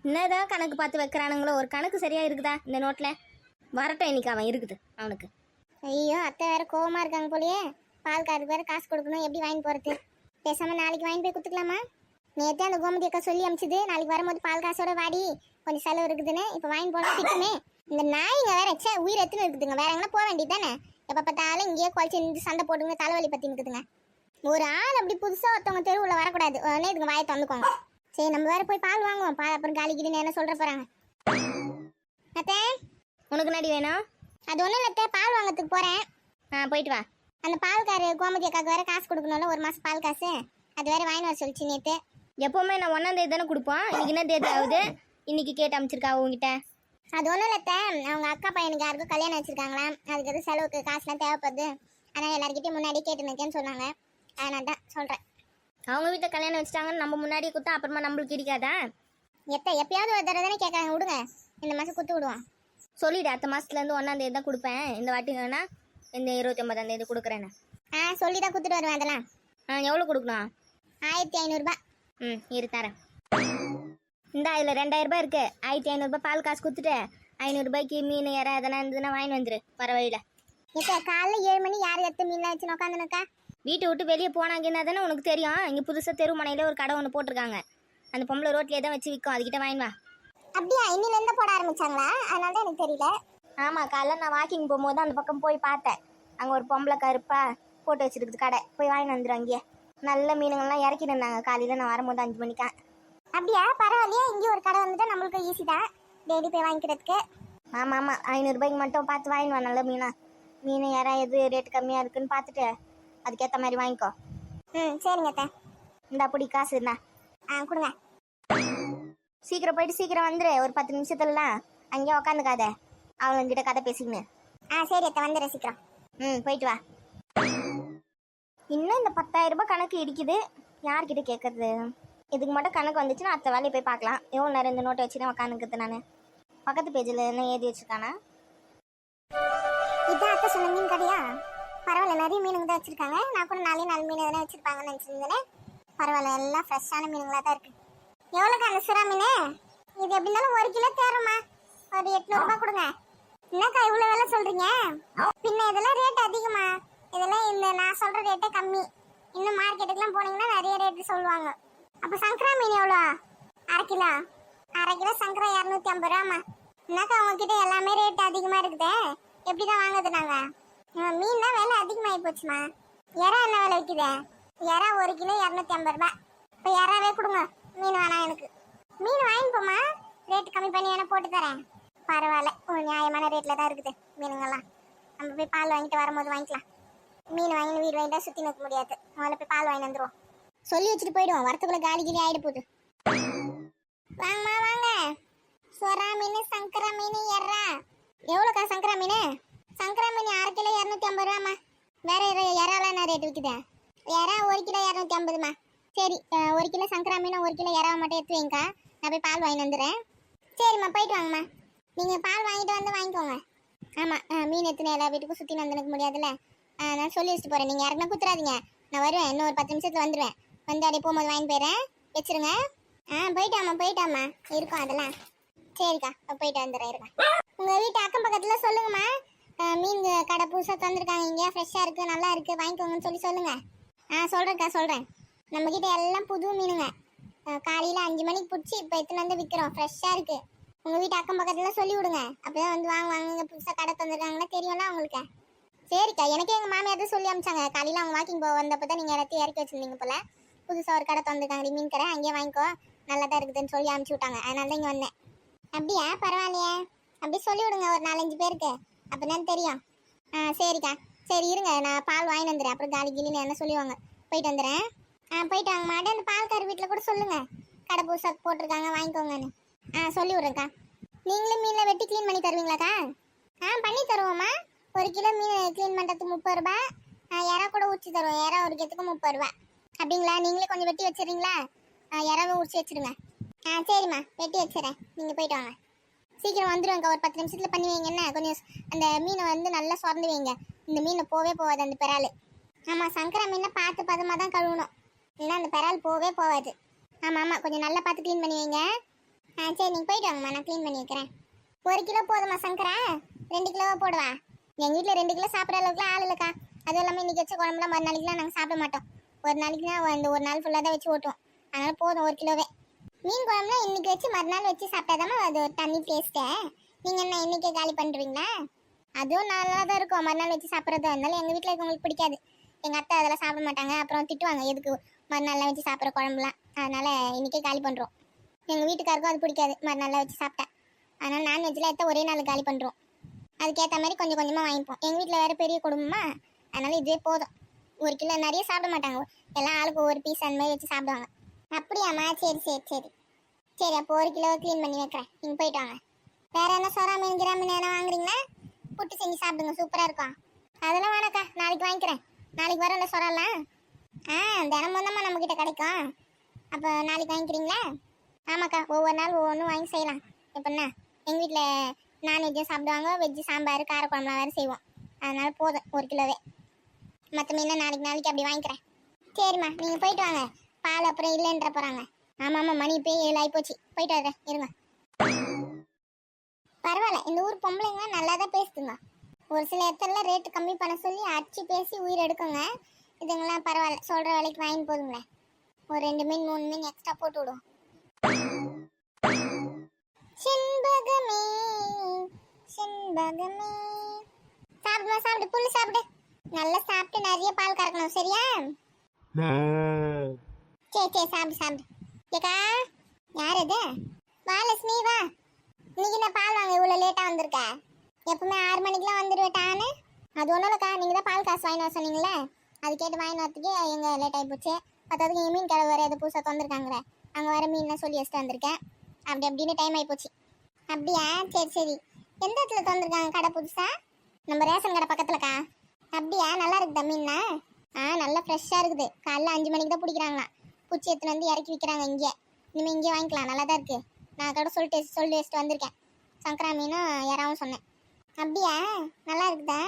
என்னதான் கணக்கு பார்த்து வைக்கிறானுங்களோ, ஒரு கணக்கு சரியா இருக்குதா இந்த நோட்டில்? வரட்டும், இன்னைக்கு அவன் இருக்குது அவனுக்கு. ஐயோ, அத்தை வேற கோவமா இருக்காங்க போலயே. பால்காருக்கு வேற காசு கொடுக்கணும், எப்படி வாங்கி போறது? பேசாம நாளைக்கு வாங்கி போய் கொடுத்துக்கலாமா? நேற்றே அந்த கோமதி அக்கா சொல்லி அமிச்சுது, நாளைக்கு வரும்போது பால் காசோட வாடி, கொஞ்சம் செலவு இருக்குதுன்னு. இப்போ வாங்கி போனா திட்டுமே. இந்த நாய்ங்க வேற உயிர் எத்தனை இருக்குதுங்க, வேற எங்கன்னா போக வேண்டியது தானே? எப்போ பார்த்தாலும் இங்கேயே குழச்சி இருந்து சண்டை போடுங்க, தலைவலி பற்றி இருக்குதுங்க. ஒரு ஆள் அப்படி புதுசாக ஒருத்தவங்க தெருவில் வரக்கூடாது, உடனே இதுங்க வாயை தந்துக்கோங்க. சரி, நம்ம வேற போய் பால் வாங்குவோம். பால் அப்புறம் காலிக்கிடுன்னு என்ன சொல்ற போறாங்க. அத்தை, உனக்கு நடி வேணும்? அது ஒன்றும் இல்லை அத்தை, பால் வாங்கிறதுக்கு போகிறேன். போயிட்டு வா. அந்த பால்காரு கோமதி அக்காவுக்கு வேற காசு கொடுக்கணும்ல, ஒரு மாதம் பால் காசு. அது வேற வாங்கி வர சொல்லிச்சு நேற்று. எப்போவுமே நான் 1ஆம் தேதி தானே கொடுப்போம், இன்னைக்கு என்ன தேதி ஆகுது? இன்னைக்கு கேட்டு அமைச்சிருக்கா உங்ககிட்ட? அது ஒன்றும் இல்லை அத்தை, அவங்க அக்கா பையனுக்கு யாருக்கும் கல்யாணம் வச்சிருக்காங்களாம். அதுக்கு எதுவும் செலவுக்கு காசுலாம் தேவைப்படுது, அதனால் எல்லாருக்கிட்டையும் முன்னாடியே கேட்டு நிற்கேன்னு சொன்னாங்க. அதனால தான் சொல்கிறேன். அவங்க வீட்டில் கல்யாணம் வச்சுட்டாங்கன்னு நம்ம முன்னாடியே கொடுத்தா அப்புறமா நம்மளுக்கு கிடைக்காதா? எப்பயாவது ஒரு தடவை தானே கேட்குறாங்க, விடுங்க, இந்த மாதம் கொடுத்து விடுவோம். சொல்லிவிடு, அடுத்த மாதத்துலேருந்து 1ஆம் தேதி தான் கொடுப்பேன், இந்த வாட்டி வேணா இந்த 29ஆம் தேதி கொடுக்குறேன்னு. சொல்லி தான் கொடுத்துட்டு வருவேன். அதெல்லாம் எவ்வளோ கொடுக்கணும்? 1500 இரு தரேன். இந்த இதில் 2000 ரூபாய் இருக்குது. 1500 பால் காசு கொடுத்துட்டு 500 ரூபாய்க்கு மீன் இற அதெல்லாம் இருந்ததுன்னா வாங்கி வந்துரு வர வழியில். இப்போ காலைல 7 மணி யார் எடுத்து மீன்லாம் வச்சு உட்காந்துனுக்கா? வீட்டை விட்டு வெளியே போனாங்கன்னா தானே உனக்கு தெரியும். இங்கே புதுசாக தெருமனையில் ஒரு கடை ஒன்று போட்டிருக்காங்க, அந்த பொம்பளை ரோட்லேயே தான் வச்சு விற்கும், அதுக்கிட்ட வாங்கி வா. அப்படியா? இன்னிலேருந்து போட ஆரம்பிச்சாங்களா? அதனால தான் எனக்கு தெரியல. ஆமாம், காலைல நான் வாக்கிங் போகும்போது அந்த பக்கம் போய் பார்த்தேன். அங்கே ஒரு பொம்பளை கருப்பா போட்டு வச்சுருக்குது கடை, போய் வாங்கி வந்துடும். அங்கேயே நல்ல மீனுங்கள்லாம் இறக்கிட்டு இருந்தாங்க காலையில் நான் வரும்போது 5 மணிக்கா. அப்படியா? பரவாயில்லையா, இங்கே ஒரு கடை வந்துட்டு நம்மளுக்கு ஈஸி தான் டெய்லி போய் வாங்கிக்கிறதுக்கு. ஆமாம் 500 ரூபாய்க்கு மட்டும் பார்த்து வாங்கிடுவா நல்ல மீனா. மீன் யாரா எது ரேட்டு கம்மியாக இருக்குன்னு பார்த்துட்டு அதுக்கேற்ற மாதிரி வாங்கிக்கோ. சரிங்க அத்தை. இந்த அப்படி காசு இருந்தா கொடுங்க. சீக்கிரம் போயிட்டு சீக்கிரம் வந்துடு, ஒரு 10 நிமிஷத்துலலாம் அங்கேயே உக்காந்துக்காத, அவங்ககிட்ட கதை பேசிக்கின்னு. சரி அத்தை, வந்துடுறேன் சீக்கிரம். போயிட்டு வா. இன்னும் இந்த 10,000 ரூபாய் கணக்கு இடிக்குது, யார்கிட்ட கேட்கறது? இதுக்கு மட்டும் கணக்கு வந்துச்சுன்னா அடுத்த வேலையை போய் பார்க்கலாம். எவ்வளோ நேரம் இந்த நோட்டை வச்சுன்னா உக்காந்துக்குது. நான் பக்கத்து பேஜில் என்ன எழுதி வச்சுருக்கானா? இதான் அத்தை சொன்ன மீன் கடையா? பரவாயில்ல, நிறைய மீனுங்க தான் வச்சுருக்காங்க. நான் கூட 4 மீன் எதனா வச்சுருப்பாங்கன்னு நினச்சிருந்தேன். பரவாயில்ல, எல்லாம் ஃப்ரெஷ்ஷான மீனுங்களாக தான் இருக்குது. எவ்வளோக்கா அந்த சுறா மீன்? இது எப்படி இருந்தாலும் 1 கிலோ தேருமா, ஒரு 800 ரூபாய் கொடுங்க. என்னக்கா இவ்வளோ வேலை சொல்கிறீங்க? பின்ன இதெல்லாம் ரேட் அதிகமா? இதெல்லாம் இந்த நான் சொல்கிற ரேட்டே கம்மி. இன்னும் மார்க்கெட்டுக்கெலாம் போனீங்கன்னா நிறைய ரேட்டு சொல்லுவாங்க. அப்போ சங்கரா மீன் எவ்வளோ? 1/2 கிலோ? 1/2 கிலோ சங்கரா 250 ரூபாமா. என்னக்கா உங்ககிட்ட எல்லாமே ரேட் அதிகமாக இருக்குதே, எப்படி தான் வாங்குறது நாங்கள்? மீன் தான் விலை அதிகமாகி போச்சுமா. இறா என்ன விலை விற்குது? இறா 1 கிலோ 250 ரூபாய். இப்போ இறாவே கொடுங்க, மீன் வேணாம் எனக்கு. மீன் வாங்கிப்போமா, ரேட்டு கம்மி பண்ணி வேணா போட்டு தரேன். பரவாயில்ல, ஒரு நியாயமான ரேட்டில் தான் இருக்குது மீனுங்கெல்லாம். நம்ம போய் பால் வாங்கிட்டு வரும்போது வாங்கிக்கலாம். மீன் வாங்கி வீடு வாங்கிட்டா சுற்றி நிற்க முடியாது, முதல்ல போய் பால் வாங்கி வந்துடுவோம். சொல்லி வச்சுட்டு போயிடுவோம், வரத்துக்குள்ள காலி கிளி ஆகிட போகுது. வாங்கம்மா வாங்க. சொரா மீன், சங்கரா மீன், எறா. எவ்வளோக்கா சங்கரா மீன்? சங்கரா மீன் 1/2 கிலோ 250 ரூபாம்மா. வேற இறாலாம் என்ன ரேட்டு விற்குது? இறா 1 கிலோ 250மா. சரி, 1 கிலோ சங்கரா மீன் 1 கிலோ இறாவை மட்டும் எடுத்து வைங்கக்கா, நான் போய் பால் வாங்கி வந்துடுறேன். சரிம்மா, போயிட்டு வாங்கம்மா. நீங்கள் பால் வாங்கிட்டு வந்து வாங்கிக்கோங்க. ஆமாம், மீன் எடுத்துன்னு எல்லா வீட்டுக்கும் சுற்றி வந்துக்க முடியாதுல்ல, நான் சொல்லி வச்சுட்டு போகிறேன். நீங்கள் யாருக்குன்னா குத்துறாதீங்க, நான் வருவேன், இன்னும் ஒரு 10 நிமிஷத்தில் வந்துடுவேன். வந்து அப்படியே போகும்போது வாங்கி போயிடுறேன், வச்சுருங்க. போயிட்டாம்மா இருக்கும் அதெல்லாம். சரிக்கா, போயிட்டு வந்துடுறேன், இருக்கா. உங்கள் வீட்டு அக்கம் பக்கத்தில் சொல்லுங்கம்மா, மீன் கடை புதுசாக தந்துருக்காங்க, இங்கே ஃப்ரெஷ்ஷாக இருக்குது, நல்லா இருக்குது, வாங்கிக்கோங்கன்னு சொல்லி சொல்லுங்கள். சொல்கிறேன்க்கா, சொல்கிறேன். நம்மக்கிட்ட எல்லாம் புது மீனுங்க, காலையில் 5 மணிக்கு பிடிச்சி இப்போ எத்தனை வந்து விற்கிறோம், ஃப்ரெஷ்ஷாக இருக்குது. உங்கள் வீட்டு அக்கம் பக்கத்தில் சொல்லி விடுங்க, அப்போ தான் வந்து வாங்குவாங்க. புதுசாக கடை தந்துருக்காங்கன்னா தெரியும்ல உங்களுக்கு. சரிக்கா, எனக்கே எங்கள் மாமியார் தான் சொல்லி அமிச்சாங்க. காலையில் அவங்க வாக்கிங் போக வந்தப்போ தான் நீங்கள் எல்லாத்தையும் இறக்கி வச்சுருந்தீங்க போல். புதுசாக ஒரு கடை தந்துருக்காங்க மீன் கடை, அங்கேயே வாங்கிக்கோ, நல்லா தான் இருக்குதுன்னு சொல்லி அனுப்பிச்சி விட்டாங்க. அதனால தான் இங்கே வந்தேன். அப்படியா? பரவாயில்லையே, அப்படி சொல்லி விடுங்க ஒரு 4-5 பேருக்கு, அப்போ தான் தெரியும். சரிக்கா, சரி இருங்க, நான் பால் வாங்கி வந்துடுறேன், அப்புறம் காலி கிளின்னு என்ன சொல்லுவாங்க. போயிட்டு வந்துடுறேன். போயிட்டு வாங்க மாட்டேன். அந்த பால்கார் வீட்டில் கூட சொல்லுங்கள், கடை புதுசாக போட்டிருக்காங்க, வாங்கிக்கோங்கன்னு. சொல்லி விட்றேங்க்கா. நீங்களே மீனில் வெட்டி க்ளீன் பண்ணி தருவீங்களாக்கா? பண்ணி தருவோம்மா. 1 கிலோ மீன் க்ளீன் பண்ணுறதுக்கு 30 ரூபா. இறா கூட ஊற்றி தருவோம், இறா ஒரு கிலோத்துக்கு 30 ரூபா. அப்படிங்களா? நீங்களே கொஞ்சம் வெட்டி வச்சிடுறீங்களா? இறாவை உரிச்சு வச்சுருங்க. சரிம்மா, வெட்டி வச்சுறேன், நீங்கள் போயிட்டு வாங்க. சீக்கிரம் வந்துடுவாங்க, ஒரு 10 நிமிஷத்தில் பண்ணி வைங்க. என்ன கொஞ்சம் அந்த மீனை வந்து நல்லா சுரந்து வைங்க, இந்த மீனை போவே போகாது அந்த பெறால். ஆமாம், சங்கரா மீனை பார்த்து பதமாக தான் கழுவணும், இல்லைன்னா அந்த பெறால் போவே போகாது. ஆமாம் கொஞ்சம் நல்லா பார்த்து க்ளீன் பண்ணி வைங்க. சரி நீங்கள் போயிட்டு வாங்கம்மா, நான் க்ளீன் பண்ணி வைக்கிறேன். 1 கிலோ போதுமா சங்கரா? 2 கிலோவா போடுவா? எங்கள் வீட்டில் 2 கிலோ சாப்பிட்ற அளவுக்குலாம் ஆள் இல்லைக்கா. அதுவும் இல்லாமல் இன்றைக்கி வச்ச குழம்புலாம் மறுநாளைக்குலாம் நாங்கள் சாப்பிட மாட்டோம். ஒரு நாளைக்குனா இந்த ஒரு நாள் ஃபுல்லாக தான் வச்சு ஓட்டுவோம். அதனால் போதும் 1 கிலோவே. மீன் குழம்புலாம் இன்றைக்கி வச்சு மறுநாள் வச்சு சாப்பிட்டாதாம்மா அது ஒரு தண்ணி டேஸ்ட்டே. நீங்கள் என்ன இன்றைக்கே காலி பண்ணுறீங்களா? அதுவும் நல்லா தான் இருக்கும் மறுநாள் வச்சு சாப்பிட்றது. அதனால எங்கள் வீட்டில் இருக்கவங்களுக்கு பிடிக்காது. எங்கள் அத்தை அதெல்லாம் சாப்பிட மாட்டாங்க. அப்புறம் திட்டுவாங்க, எதுக்கு மறுநாள்லாம் வச்சு சாப்பிட்ற குழம்புலாம். அதனால் இன்றைக்கே காலி பண்ணுறோம். எங்கள் வீட்டுக்காருக்கும் அது பிடிக்காது மறுநாள்லாம் வச்சு சாப்பிட்டேன். அதனால் நான்வெஜ்லாம் எடுத்தால் ஒரே நாள் காலி பண்ணுறோம். அதுக்கேற்ற மாதிரி கொஞ்சம் கொஞ்சமாக வாங்கிப்போம். எங்கள் வீட்டில் வேறு பெரிய குடும்பமா, அதனால் இதுவே போதும். 1 கிலோ நிறைய சாப்பிட மாட்டாங்க. எல்லாம் ஆளுக்கு ஒரு பீஸ் அந்த மாதிரி வச்சு சாப்பிடுவாங்க. அப்படியாம்மா? சரி சரி சரி சரி. அப்போ 1 கிலோ க்ளீன் பண்ணி வைக்கிறேன். நீங்கள் போயிட்டு வாங்க. வேறு என்ன சொரா மீன் கிரா மீன் எதனா வாங்குறீங்களா? புட்டு செஞ்சு சாப்பிடுங்க, சூப்பராக இருக்கும். அதெல்லாம் வேணாக்கா, நாளைக்கு வாங்கிக்கிறேன். நாளைக்கு வரல சொரலாம். தினமும் தான்மா நம்மக்கிட்ட கிடைக்கும். அப்போ நாளைக்கு வாங்கிக்கிறீங்களா? ஆமாக்கா, ஒவ்வொரு நாள் ஒவ்வொன்றும் வாங்கி செய்யலாம். எப்படின்னா எங்கள் வீட்டில் நான்வெஜ்ஜும் சாப்பிடுவாங்க, வெஜ்ஜு சாம்பார் காரக்குழம்புலாம் வேறு செய்வோம். அதனால் போதும் 1 கிலோவே. மற்ற மீனை நாளைக்கு அப்படி வாங்கிக்கிறேன். சரிம்மா, நீங்கள் போயிட்டு வாங்க. பால் அப்புறம் இல்லைன்ற போகிறாங்க. ஆமாம், மணி இப்போ 7 ஆகிப்போச்சு. போயிட்டு வரேன், இருங்க. பரவாயில்ல, இந்த ஊர் பொம்பளைங்க நல்லா தான் பேசுதுங்க. ஒரு சில இடத்துல ரேட்டு கம்மி பண்ண சொல்லி அடிச்சு பேசி உயிர் எடுக்குங்க. இதுங்களாம் பரவாயில்ல, சொல்கிற வேலைக்கு வாங்கி போதுங்களே. ஒரு 2 மீன் 3 மீன் எக்ஸ்ட்ரா போட்டு விடும். செண்பகமே செண்பகமே, சாப்பிடுமா, சாப்பிடு, புல்லு சாப்பிடு. நல்லா சாப்பிட்டு நிறைய பால் கறக்கணும், சரியா? சரி சரி, சாப்பிடு சாப்பிடு. ஏக்கா, யார் இது? வா லட்சுமி, வா. இன்னைக்கு நான் பால் வாங்க இவ்வளோ லேட்டாக வந்திருக்க. எப்பவுமே 6 மணிக்கெலாம் வந்துடுவேட்டான்னு. அது ஒன்றும் இல்லைக்கா, நீங்கள் தான் பால் காசு வாங்கிட்டு வர சொன்னீங்களே, அது கேட்டு வாங்கிட்டு வரத்துக்கு எங்கள் லேட் ஆகி போச்சு. பத்தாவதுக்கு எங்கள் மீன் கடை வேறு எதை புதுசாக திறந்துருக்காங்களே, அங்கே வர மீன்லாம் சொல்லி வச்சுட்டு வந்திருக்கேன். அப்படின்னு டைம் ஆகி போச்சு. அப்படியா? சரி சரி. எந்த இடத்துல திறந்துருக்காங்க கடை புதுசா? நம்ம ரேஷன் கடை பக்கத்துலக்கா. அப்படியா? நல்லா இருக்குதா மீன்னா? நல்லா ஃப்ரெஷ்ஷாக இருக்குது. காலைல 5 மணிக்கு தான் பிடிக்கிறாங்களாம். பூச்சி எடுத்துன்னு வந்து இறக்கி விற்கிறாங்க இங்கே. இனிமேல் இங்கே வாங்கிக்கலாம், நல்லா தான் இருக்குது. நான் கூட சொல்லி வச்சுட்டு வந்திருக்கேன். சங்கரா மீனும் யாராவும் சொன்னேன். அப்படியா? நல்லா இருக்குதா?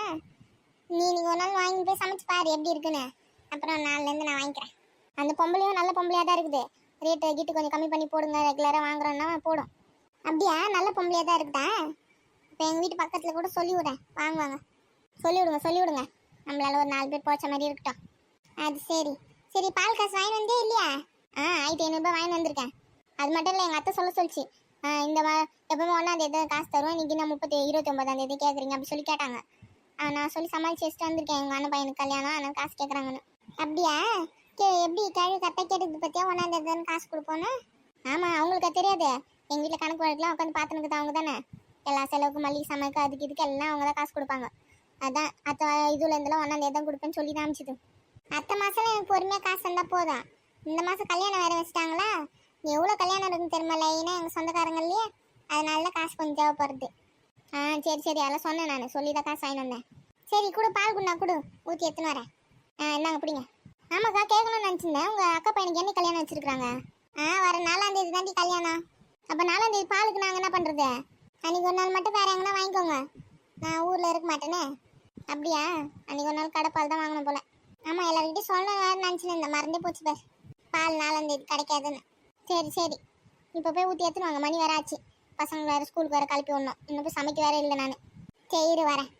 நீங்கள் ஒரு நாள் வாங்கி போய் சமைச்சு பாரு எப்படி இருக்குன்னு. அப்புறம் நாளிலேருந்து நான் வாங்கிக்கிறேன். அந்த பொம்பளையும் நல்ல பொம்பளையாக தான் இருக்குது. ரேட்டு கிட்டு கொஞ்சம் கம்மி பண்ணி போடுங்க, ரெகுலராக வாங்குறோன்னா போடும். அப்படியா? நல்ல பொம்பளையாக தான் இருக்குதா? இப்போ எங்கள் வீட்டு பக்கத்தில் கூட சொல்லிவிடுறேன், வாங்குவாங்க. சொல்லிவிடுங்க. நம்மளால ஒரு 4 பேர் போச்ச மாதிரி இருக்கட்டும். அது சரி சரி. பால் காசு வாங்கி வந்தே இல்லையா? 1500 வாங்கி வந்திருக்கேன். அது மட்டும் இல்லை, எங்கள் அத்தை சொல்லிச்சு, இந்த எப்பவுமே 1ஆம் தேதி காசு தருவோம், இன்னைக்கு நான் 29ஆம் தேதி கேட்குறீங்க அப்படி சொல்லி கேட்டாங்க. நான் சொல்லி சமாளிச்சு வச்சுட்டு வந்திருக்கேன். எங்கள் அண்ணன் பையனுக்கு கல்யாணம், ஆனால் காசு கேட்குறாங்கன்னு. அப்படியா? எப்படி கேள்வி கரெக்டாக கேட்டது பற்றியா 1ஆம் தேதி தானே காசு கொடுப்போன்னு? ஆமாம், அவங்களுக்கு தெரியாது. எங்கள் வீட்டில் கணக்கு வழக்கெலாம் உட்காந்து பார்த்துனுக்குது அவங்க தானே. எல்லா செலவுக்கும் மல்லிகை சமைக்க அதுக்கு இதுக்கு எல்லாம் அவங்க தான் காசு கொடுப்பாங்க. அதான் அத்தை இதுலேருந்துலாம் 1ஆம் தேதி தான் கொடுப்பேன்னு சொல்லி தான் அமிச்சிது. அத்தை மாதம்லாம் எனக்கு பொறுமையாக காசு தந்தால் போதும். இந்த மாதம் கல்யாணம் வேறு வச்சுட்டாங்களா? எவ்வளோ கல்யாணம் இருக்குன்னு தெரியுமா லைனா எங்கள் சொந்தக்காரங்கள்லையே. அதனால தான் காசு கொஞ்சம் தேவைப்படுது. சரி அதெல்லாம் சொன்னேன், நான் சொல்லி தான் காசு வாங்கி வந்தேன். சரி கூட பால் குண்ணா கொடு, ஊற்றி எடுத்துன்னு வரேன். என்னங்க பிடிங்க. ஆமாக்கா, கேட்கணும்னு நினச்சிருந்தேன். உங்கள் அக்கா பையனுக்கு என்ன கல்யாணம் வச்சுருக்குறாங்க? வர 4ஆம் தேதி தாண்டி கல்யாணம். அப்போ 4ஆம் தேதி பாலுக்கு நாங்கள் என்ன பண்ணுறது? அன்றைக்கி ஒரு நாள் மட்டும் வேறு எங்கன்னா வாங்கிக்கோங்க, நான் ஊரில் இருக்க மாட்டேனே. அப்படியா? அன்றைக்கி ஒரு நாள் கடை பால் தான் வாங்கணும் போல். ஆமாம், எல்லாருக்கிட்டையும் சொல்லணும் வேறு நினச்சின்னு இந்த மறந்தே போச்சு பார், பால் 4ஆம் தேதி கிடைக்காதுன்னு. சரி இப்போ போய் ஊற்றி எடுத்துன்னு வாங்க, மணி வேறு ஆச்சு. பசங்க வேறு ஸ்கூலுக்கு வேறு கிளப்பி விடணும். இன்னும் போய் சமைக்க வேறு இல்லை நான். சரி வரேன்.